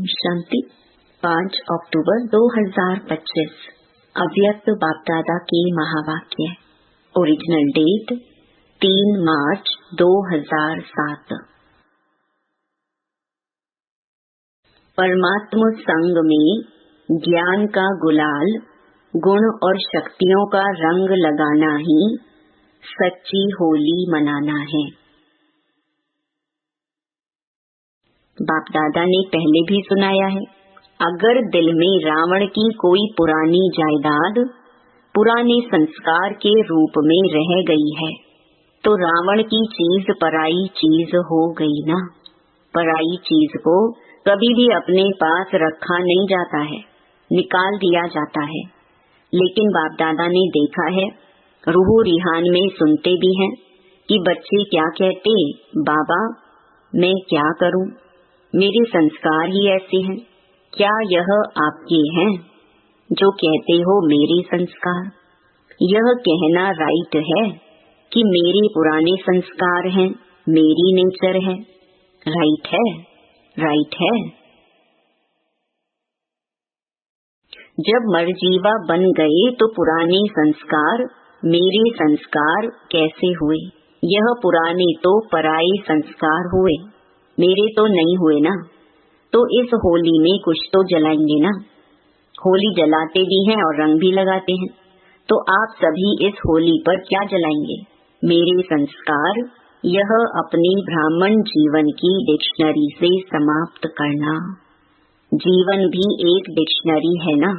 शांति 5 अक्टूबर 2025 अव्यक्त बापदादा के महावाक्य। ओरिजिनल डेट 3 मार्च 2007। परमात्म संग में ज्ञान का गुलाल, गुण और शक्तियों का रंग लगाना ही सच्ची होली मनाना है। बाप दादा ने पहले भी सुनाया है, अगर दिल में रावण की कोई पुरानी जायदाद पुराने संस्कार के रूप में रह गई है तो रावण की चीज पराई चीज हो गई ना। पराई चीज को कभी भी अपने पास रखा नहीं जाता है, निकाल दिया जाता है। लेकिन बाप दादा ने देखा है, रूह रिहान में सुनते भी हैं कि बच्चे क्या कहते, बाबा मैं क्या करूं, मेरे संस्कार ही ऐसे हैं। क्या यह आपके हैं जो कहते हो मेरे संस्कार? यह कहना राइट है कि मेरे पुराने संस्कार हैं, मेरी नेचर है। राइट है, राइट है। जब मरजीवा बन गए तो पुराने संस्कार मेरे संस्कार कैसे हुए? यह पुराने तो पराये संस्कार हुए, मेरे तो नहीं हुए ना। तो इस होली में कुछ तो जलाएंगे ना। होली जलाते भी हैं और रंग भी लगाते हैं, तो आप सभी इस होली पर क्या जलाएंगे? मेरे संस्कार। यह अपनी ब्राह्मण जीवन की डिक्शनरी से समाप्त करना। जीवन भी एक डिक्शनरी है ना।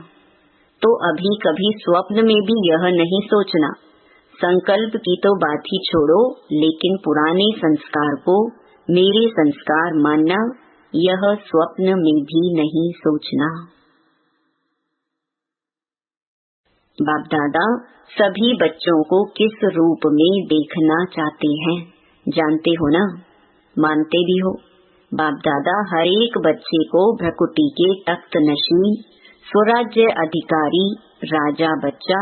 तो अभी कभी स्वप्न में भी यह नहीं सोचना, संकल्प की तो बात ही छोड़ो, लेकिन पुराने संस्कार को मेरे संस्कार मानना, यह स्वप्न में भी नहीं सोचना। बाप दादा सभी बच्चों को किस रूप में देखना चाहते हैं जानते हो ना, मानते भी हो। बाप दादा हर एक बच्चे को भ्रकुटी के तख्त नशीं, स्वराज्य अधिकारी, राजा बच्चा,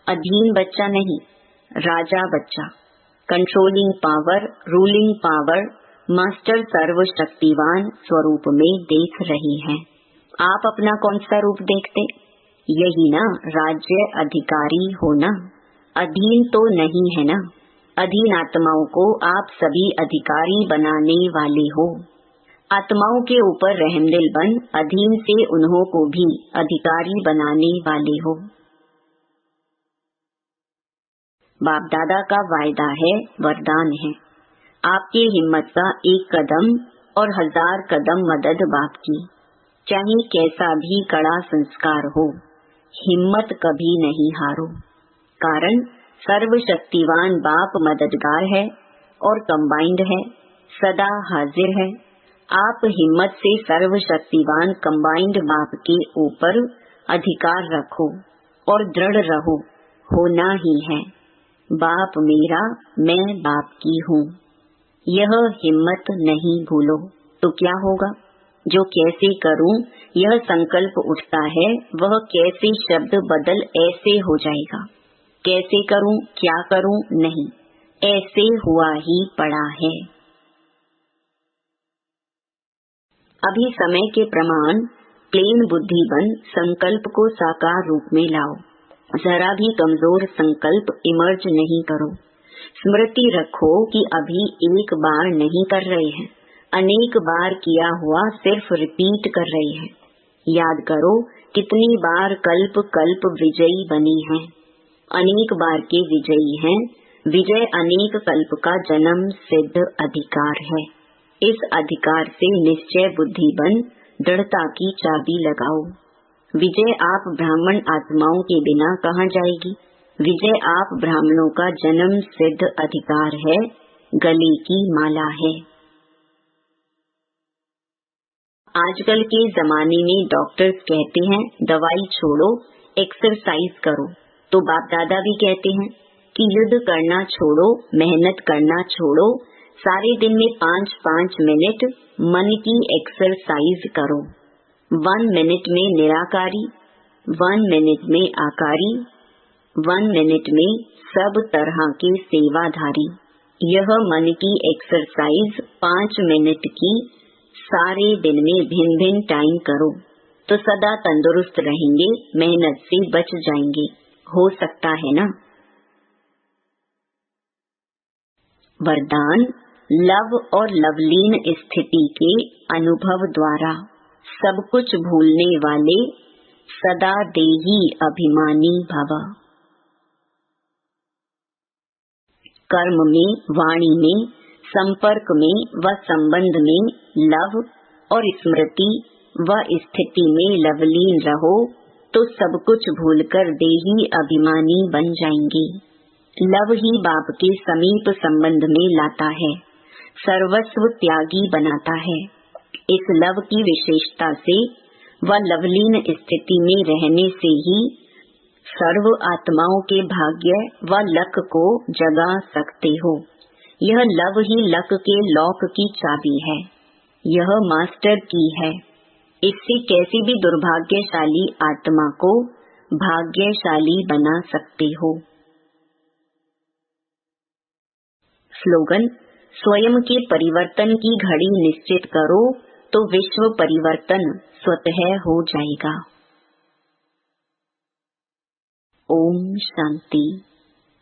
अधीन बच्चा नहीं, राजा बच्चा, controlling power, ruling power, master सर्वशक्तिवान स्वरूप में देख रहे हैं। आप अपना कौन सा रूप देखते? यही ना, राज्य अधिकारी होना। अधीन तो नहीं है ना। अधीन आत्माओं को आप सभी अधिकारी बनाने वाले हो। आत्माओं के ऊपर रहमदिल बन अधीन से उन्हों को भी अधिकारी बनाने वाले हो। बाप दादा का वायदा है, वरदान है, आपकी हिम्मत का एक कदम और 1000 कदम मदद बाप की। चाहे कैसा भी कड़ा संस्कार हो, हिम्मत कभी नहीं हारो। कारण सर्वशक्तिवान बाप मददगार है और कंबाइंड है, सदा हाजिर है। आप हिम्मत से सर्वशक्तिवान कंबाइंड बाप के ऊपर अधिकार रखो और दृढ़ रहो, होना ही है। बाप मेरा, मैं बाप की हूँ। यह हिम्मत नहीं भूलो तो क्या होगा? जो कैसे करूं यह संकल्प उठता है, वह कैसे शब्द बदल ऐसे हो जाएगा। कैसे करूं, क्या करूं नहीं, ऐसे हुआ ही पड़ा है। अभी समय के प्रमाण प्लेन बुद्धि बन संकल्प को साकार रूप में लाओ। जरा भी कमजोर संकल्प इमर्ज नहीं करो। स्मृति रखो कि अभी एक बार नहीं कर रहे हैं, अनेक बार किया हुआ सिर्फ रिपीट कर रहे हैं। याद करो कितनी बार कल्प कल्प विजयी बनी हैं, अनेक बार के विजयी हैं। विजय अनेक कल्प का जन्म सिद्ध अधिकार है। इस अधिकार से निश्चय बुद्धि बन दृढ़ता की चाबी लगाओ। विजय आप ब्राह्मण आत्माओं के बिना कहाँ जाएगी? विजय आप ब्राह्मणों का जन्म सिद्ध अधिकार है, गले की माला है। आजकल के जमाने में डॉक्टर्स कहते हैं दवाई छोड़ो, एक्सरसाइज करो, तो बाप दादा भी कहते हैं कि युद्ध करना छोड़ो, मेहनत करना छोड़ो, सारे दिन में 5-5 मिनट मन की एक्सरसाइज करो। 1 मिनट में निराकारी, 1 मिनट में आकारी, 1 मिनट में सब तरह के सेवाधारी। यह मन की एक्सरसाइज 5 मिनट की सारे दिन में भिन्न भिन्न टाइम करो तो सदा तंदुरुस्त रहेंगे, मेहनत से बच जाएंगे। हो सकता है ना? वरदान, लव और लवलीन स्थिति के अनुभव द्वारा सब कुछ भूलने वाले सदा देही अभिमानी भव। कर्म में, वाणी में, संपर्क में व संबंध में लव और स्मृति व स्थिति में लवलीन रहो तो सब कुछ भूलकर देही अभिमानी बन जाएंगे। लव ही बाप के समीप संबंध में लाता है, सर्वस्व त्यागी बनाता है। इस लव की विशेषता से व लवलीन स्थिति में रहने से ही सर्व आत्माओं के भाग्य व लक को जगा सकते हो। यह लव ही लक के लॉक की चाबी है, यह मास्टर की है। इससे कैसी भी दुर्भाग्यशाली आत्मा को भाग्यशाली बना सकते हो। स्लोगन, स्वयं के परिवर्तन की घड़ी निश्चित करो तो विश्व परिवर्तन स्वतः हो जाएगा। ओम शांति।